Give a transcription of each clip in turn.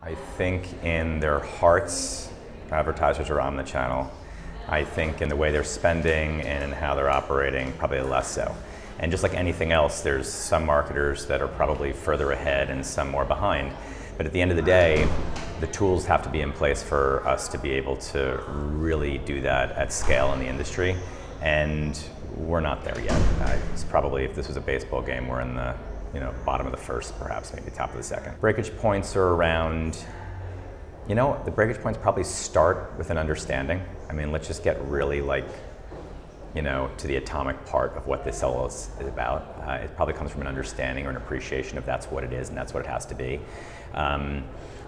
I think in their hearts, advertisers are omni-channel. I think in the way they're spending and in how they're operating, probably less so. And just like anything else, there's some marketers that are probably further ahead and some more behind. But at the end of the day, the tools have to be in place for us to be able to really do that at scale in the industry. And we're not there yet. It's probably, if this was a baseball game, we're in the bottom of the first, perhaps, maybe top of the second. Breakage points are around, the breakage points probably start with an understanding. I mean, let's just get really to the atomic part of what this all is about. It probably comes from an understanding or an appreciation of that's what it is and that's what it has to be.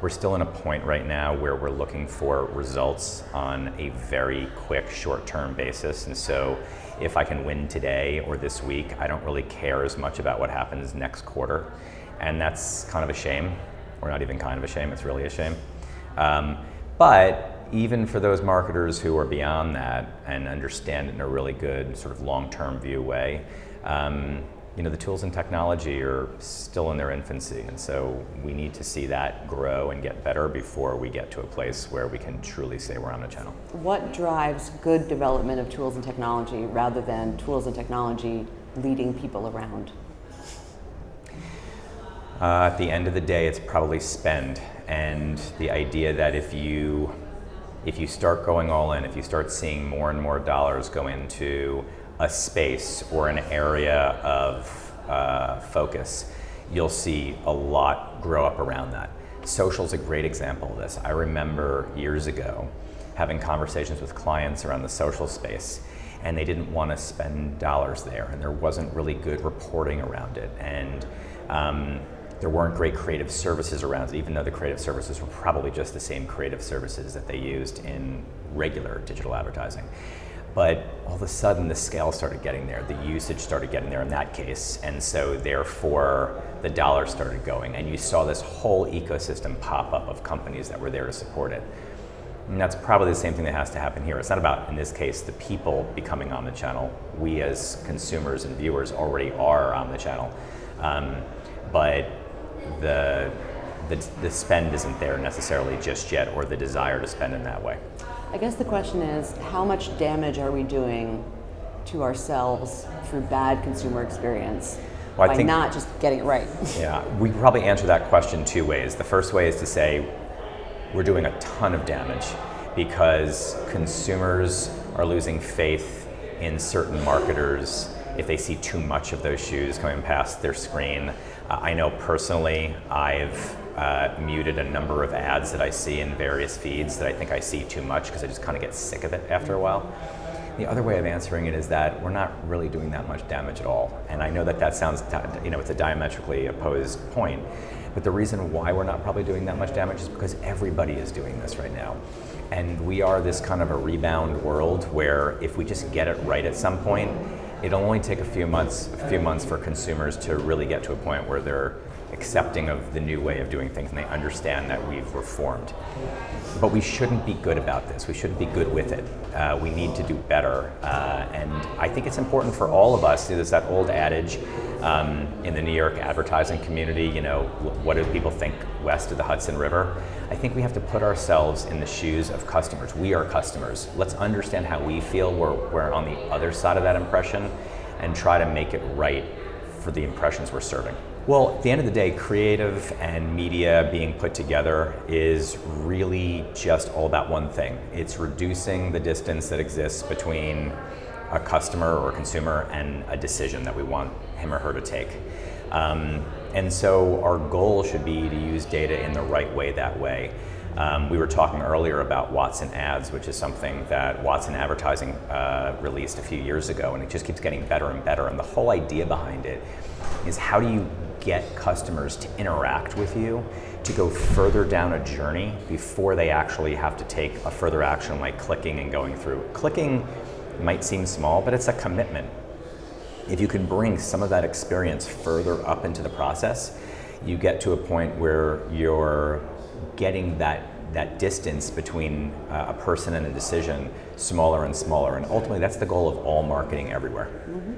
We're still in a point right now where we're looking for results on a very quick, short-term basis. And so if I can win today or this week, I don't really care as much about what happens next quarter. And that's kind of a shame, or not even kind of a shame, it's really a shame. But even for those marketers who are beyond that and understand it in a really good sort of long-term view way, the tools and technology are still in their infancy, and so we need to see that grow and get better before we get to a place where we can truly say we're omni-channel. What drives good development of tools and technology rather than tools and technology leading people around? At the end of the day, it's probably spend, and the idea that if you start going all in, if you start seeing more and more dollars go into a space or an area of focus, you'll see a lot grow up around that. Social's a great example of this. I remember years ago having conversations with clients around the social space, and they didn't want to spend dollars there, and there wasn't really good reporting around it, and there weren't great creative services around it, even though the creative services were probably just the same creative services that they used in regular digital advertising. But all of a sudden the scale started getting there, the usage started getting there in that case, and so therefore the dollars started going, and you saw this whole ecosystem pop up of companies that were there to support it. And that's probably the same thing that has to happen here. It's not about, in this case, the people becoming omni-channel. We as consumers and viewers already are omni-channel. But the spend isn't there necessarily just yet, or the desire to spend in that way. I guess the question is, how much damage are we doing to ourselves through bad consumer experience by not just getting it right? Yeah, we can probably answer that question two ways. The first way is to say we're doing a ton of damage because consumers are losing faith in certain marketers if they see too much of those shoes coming past their screen. I know personally I've muted a number of ads that I see in various feeds that I think I see too much because I just kind of get sick of it after a while. The other way of answering it is that we're not really doing that much damage at all. And I know that that sounds, it's a diametrically opposed point, but the reason why we're not probably doing that much damage is because everybody is doing this right now. And we are this kind of a rebound world where if we just get it right at some point, it'll only take a few months for consumers to really get to a point where they're accepting of the new way of doing things and they understand that we've reformed. But we shouldn't be good about this. We shouldn't be good with it. We need to do better. And I think it's important for all of us. There's that old adage in the New York advertising community, what do people think west of the Hudson River? I think we have to put ourselves in the shoes of customers. We are customers. Let's understand how we feel we're on the other side of that impression and try to make it right for the impressions we're serving. Well, at the end of the day, creative and media being put together is really just all about one thing. It's reducing the distance that exists between a customer or consumer and a decision that we want him or her to take. And so our goal should be to use data in the right way that way. We were talking earlier about Watson Ads, which is something that Watson Advertising released a few years ago, and it just keeps getting better and better. And the whole idea behind it is how do you get customers to interact with you, to go further down a journey before they actually have to take a further action like clicking and going through. Clicking might seem small, but it's a commitment. If you can bring some of that experience further up into the process, you get to a point where you're getting that distance between a person and a decision smaller and smaller. And ultimately, that's the goal of all marketing everywhere. Mm-hmm.